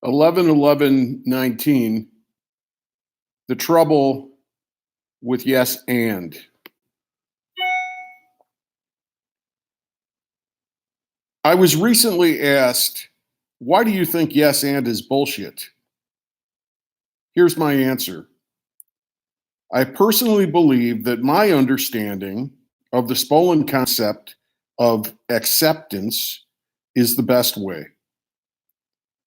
11/11/19, the trouble with yes and. I was recently asked, why do you think yes and is bullshit? Here's my answer. I personally believe that my understanding of the Spolin concept of acceptance is the best way.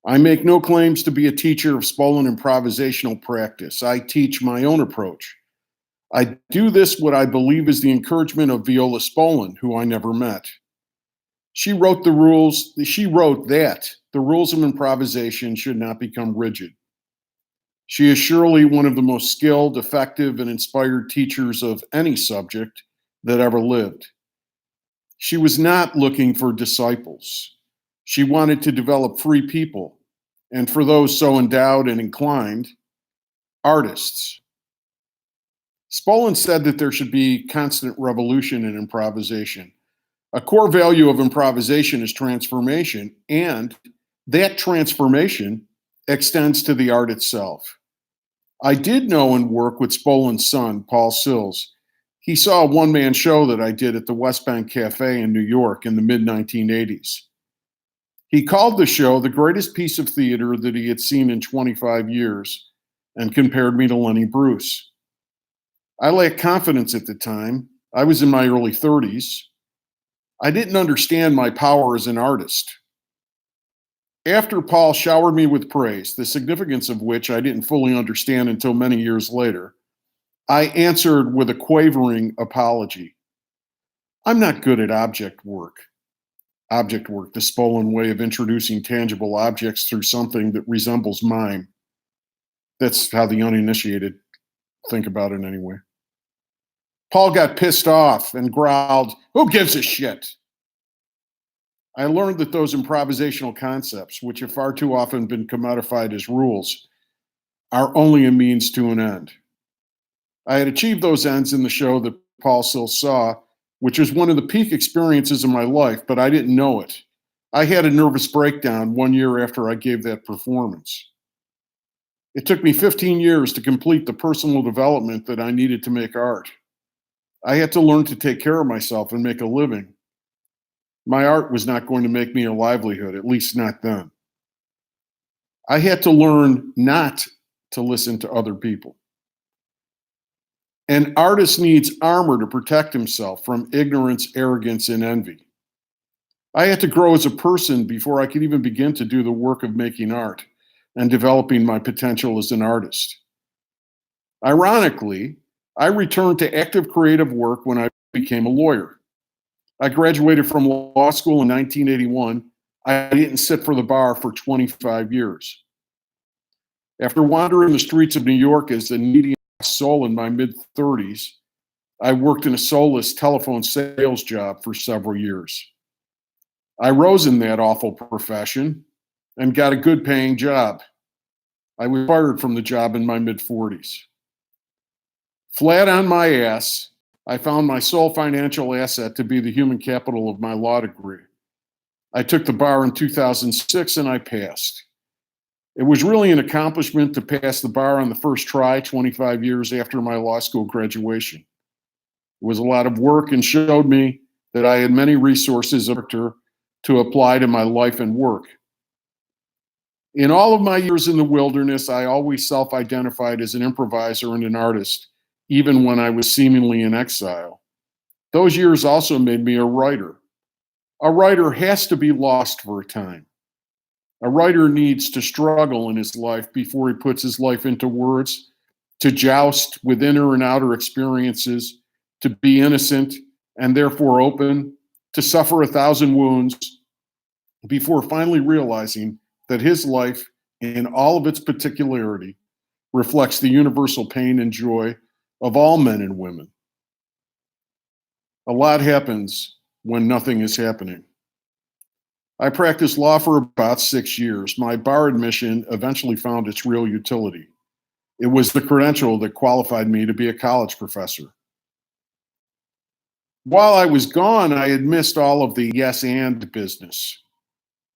I make no claims to be a teacher of Spolin improvisational practice. I teach my own approach. I do this what I believe is the encouragement of Viola Spolin, who I never met. She wrote that the rules of improvisation should not become rigid. She is surely one of the most skilled, effective, and inspired teachers of any subject that ever lived. She was not looking for disciples. She wanted to develop free people, and for those so endowed and inclined, artists. Spolin said that there should be constant revolution in improvisation. A core value of improvisation is transformation, and that transformation extends to the art itself. I did know and work with Spolin's son, Paul Sills. He saw a one-man show that I did at the West Bank Cafe in New York in the mid-1980s. He called the show the greatest piece of theater that he had seen in 25 years and compared me to Lenny Bruce. I lacked confidence at the time. I was in my early 30s. I didn't understand my power as an artist. After Paul showered me with praise, the significance of which I didn't fully understand until many years later, I answered with a quavering apology. I'm not good at object work. Object work, the Spolin way of introducing tangible objects through something that resembles mime. That's how the uninitiated think about it anyway. Paul got pissed off and growled, "Who gives a shit?" I learned that those improvisational concepts, which have far too often been commodified as rules, are only a means to an end. I had achieved those ends in the show that Paul Sills saw, which was one of the peak experiences of my life, but I didn't know it. I had a nervous breakdown 1 year after I gave that performance. It took me 15 years to complete the personal development that I needed to make art. I had to learn to take care of myself and make a living. My art was not going to make me a livelihood, at least not then. I had to learn not to listen to other people. An artist needs armor to protect himself from ignorance, arrogance, and envy. I had to grow as a person before I could even begin to do the work of making art and developing my potential as an artist. Ironically, I returned to active creative work when I became a lawyer. I graduated from law school in 1981. I didn't sit for the bar for 25 years. After wandering the streets of New York as a needy soul in my mid-30s, I worked in a soulless telephone sales job for several years. I rose in that awful profession and got a good paying job. I was fired from the job in my mid-40s. Flat on my ass, I found my sole financial asset to be the human capital of my law degree. I took the bar in 2006 and I passed. It was really an accomplishment to pass the bar on the first try 25 years after my law school graduation. It was a lot of work and showed me that I had many resources to apply to my life and work. In all of my years in the wilderness, I always self-identified as an improviser and an artist, even when I was seemingly in exile. Those years also made me a writer. A writer has to be lost for a time. A writer needs to struggle in his life before he puts his life into words, to joust with inner and outer experiences, to be innocent and therefore open, to suffer 1,000 wounds before finally realizing that his life, in all of its particularity, reflects the universal pain and joy of all men and women. A lot happens when nothing is happening. I practiced law for about 6 years. My bar admission eventually found its real utility. It was the credential that qualified me to be a college professor. While I was gone, I had missed all of the yes and business.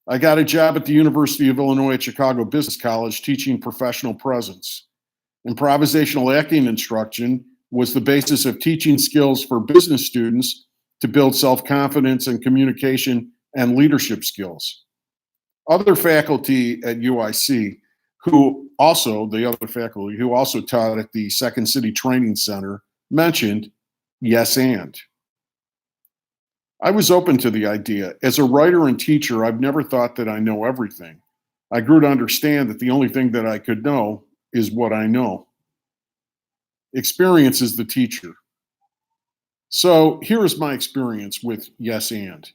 I got a job at the University of Illinois at Chicago Business College teaching professional presence. Improvisational acting instruction was the basis of teaching skills for business students to build self-confidence and communication and leadership skills. Other faculty at UIC the other faculty who also taught at the Second City Training Center mentioned yes and. I was open to the idea. As a writer and teacher, I've never thought that I know everything. I grew to understand that the only thing that I could know is what I know. Experience is the teacher. So here is my experience with yes and.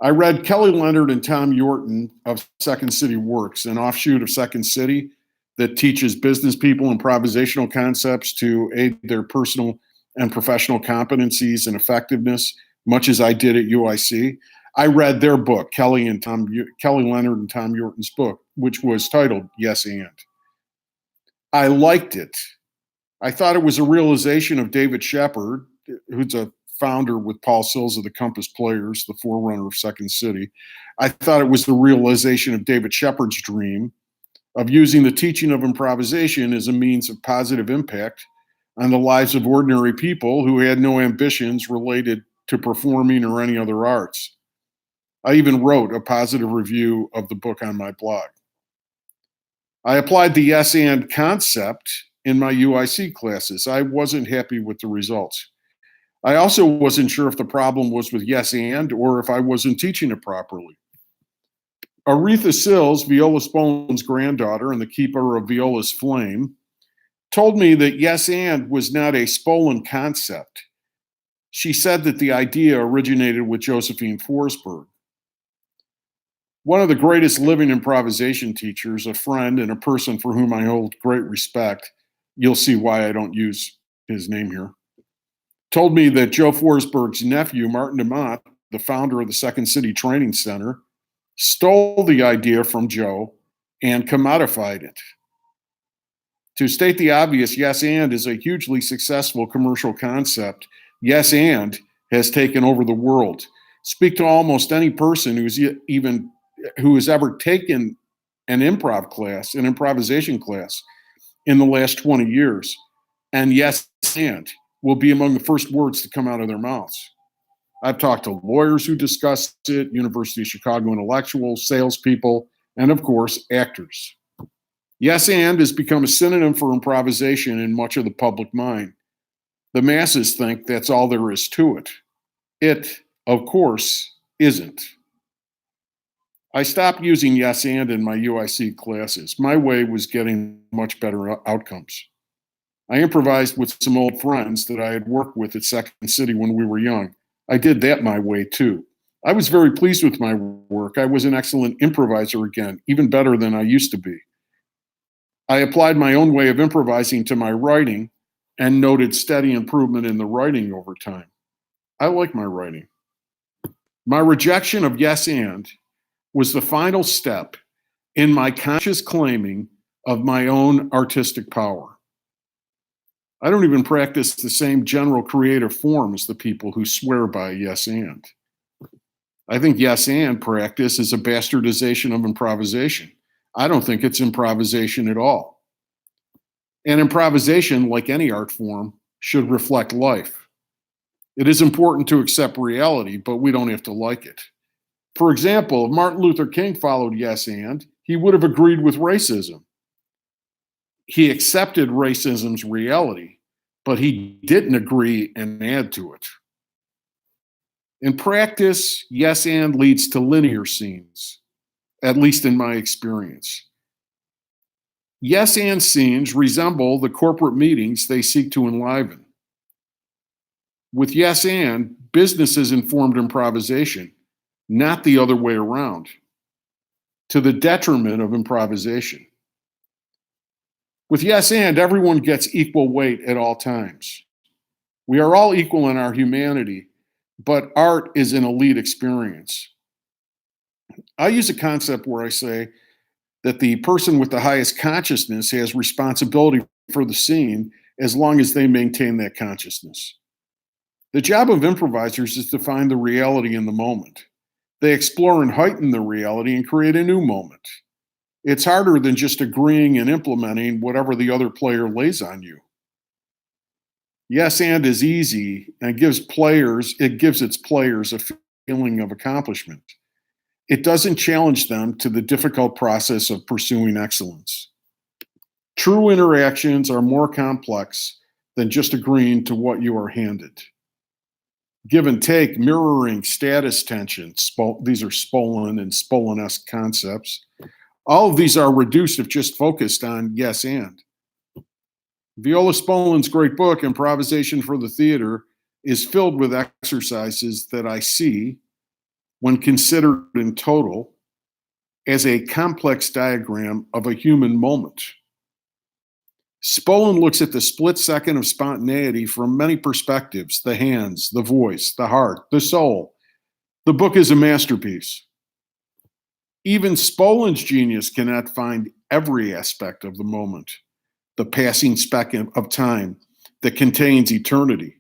I read Kelly Leonard and Tom Yorton of Second City Works, an offshoot of Second City that teaches business people improvisational concepts to aid their personal and professional competencies and effectiveness, much as I did at UIC. I read their book, Kelly Leonard and Tom Yorton's book, which was titled Yes and. I liked it. I thought it was a realization of David Shepard, who's a founder with Paul Sills of the Compass Players, the forerunner of Second City. I thought it was the realization of David Shepard's dream of using the teaching of improvisation as a means of positive impact on the lives of ordinary people who had no ambitions related to performing or any other arts. I even wrote a positive review of the book on my blog. I applied the yes and concept in my UIC classes. I wasn't happy with the results. I also wasn't sure if the problem was with yes and or if I wasn't teaching it properly. Aretha Sills, Viola Spolin's granddaughter and the keeper of Viola's Flame, told me that yes and was not a Spolin concept. She said that the idea originated with Josephine Forsberg. One of the greatest living improvisation teachers, a friend and a person for whom I hold great respect, you'll see why I don't use his name here, told me that Joe Forsberg's nephew, Martin DeMott, the founder of the Second City Training Center, stole the idea from Joe and commodified it. To state the obvious, yes and is a hugely successful commercial concept. Yes and has taken over the world. Speak to almost any person who has ever taken an improvisation class in the last 20 years, and yes and will be among the first words to come out of their mouths. I've talked to lawyers who discuss it, University of Chicago intellectuals, salespeople, and of course, actors. Yes and has become a synonym for improvisation in much of the public mind. The masses think that's all there is to it. It, of course, isn't. I stopped using yes and in my UIC classes. My way was getting much better outcomes. I improvised with some old friends that I had worked with at Second City when we were young. I did that my way too. I was very pleased with my work. I was an excellent improviser again, even better than I used to be. I applied my own way of improvising to my writing and noted steady improvement in the writing over time. I like my writing. My rejection of yes and was the final step in my conscious claiming of my own artistic power. I don't even practice the same general creative form as the people who swear by yes and. I think yes and practice is a bastardization of improvisation. I don't think it's improvisation at all. And improvisation, like any art form, should reflect life. It is important to accept reality, but we don't have to like it. For example, if Martin Luther King followed yes and, he would have agreed with racism. He accepted racism's reality, but he didn't agree and add to it. In practice, yes and leads to linear scenes, at least in my experience. Yes and scenes resemble the corporate meetings they seek to enliven. With yes and, business is informed improvisation, not the other way around, to the detriment of improvisation. With yes and, everyone gets equal weight at all times. We are all equal in our humanity, but art is an elite experience. I use a concept where I say that the person with the highest consciousness has responsibility for the scene as long as they maintain that consciousness. The job of improvisers is to find the reality in the moment. They explore and heighten the reality and create a new moment. It's harder than just agreeing and implementing whatever the other player lays on you. Yes and is easy and gives its players a feeling of accomplishment. It doesn't challenge them to the difficult process of pursuing excellence. True interactions are more complex than just agreeing to what you are handed. Give and take, mirroring status tension. These are Spolin and Spolin-esque concepts. All of these are reduced if just focused on yes and. Viola Spolin's great book, Improvisation for the Theater, is filled with exercises that I see, when considered in total, as a complex diagram of a human moment. Spolin looks at the split second of spontaneity from many perspectives: the hands, the voice, the heart, the soul. The book is a masterpiece. Even Spolin's genius cannot find every aspect of the moment, the passing speck of time that contains eternity,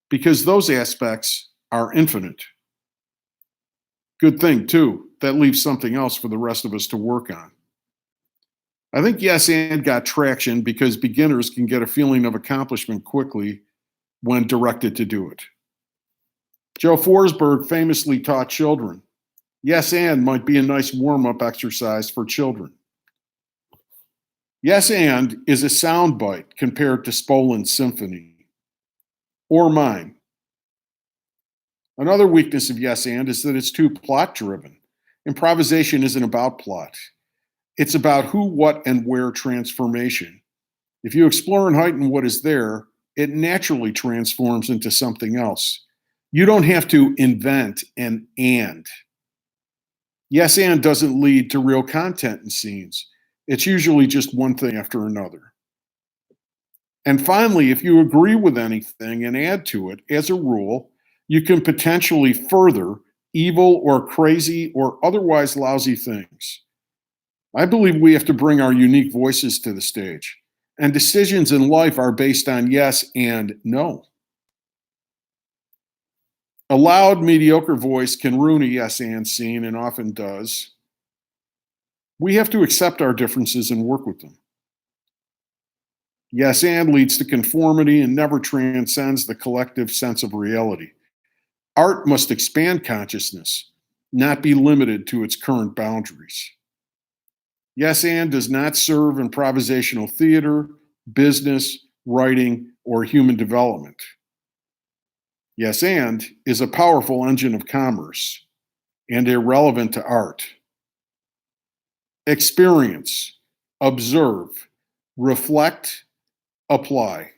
because those aspects are infinite. Good thing, too. That leaves something else for the rest of us to work on. I think Yes and got traction because beginners can get a feeling of accomplishment quickly when directed to do it. Joe Forsberg famously taught children, yes and might be a nice warm-up exercise for children. Yes and is a soundbite compared to Spolin's symphony, or mine. Another weakness of yes and is that it's too plot-driven. Improvisation isn't about plot. It's about who, what, and where transformation. If you explore and heighten what is there, it naturally transforms into something else. You don't have to invent an and. Yes and doesn't lead to real content in scenes. It's usually just one thing after another. And finally, if you agree with anything and add to it, as a rule, you can potentially further evil or crazy or otherwise lousy things. I believe we have to bring our unique voices to the stage, and decisions in life are based on yes and no. A loud, mediocre voice can ruin a yes and scene, and often does. We have to accept our differences and work with them. Yes and leads to conformity and never transcends the collective sense of reality. Art must expand consciousness, not be limited to its current boundaries. Yes and does not serve improvisational theater, business, writing, or human development. Yes and is a powerful engine of commerce and irrelevant to art. Experience, observe, reflect, apply.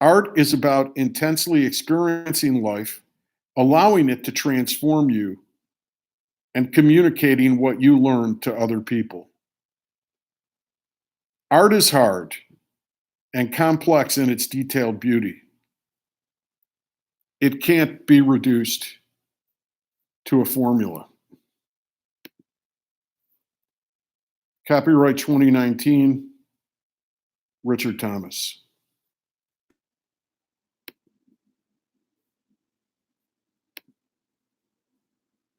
Art is about intensely experiencing life, allowing it to transform you, and communicating what you learn to other people. Art is hard and complex in its detailed beauty. It can't be reduced to a formula. Copyright 2019, Richard Thomas.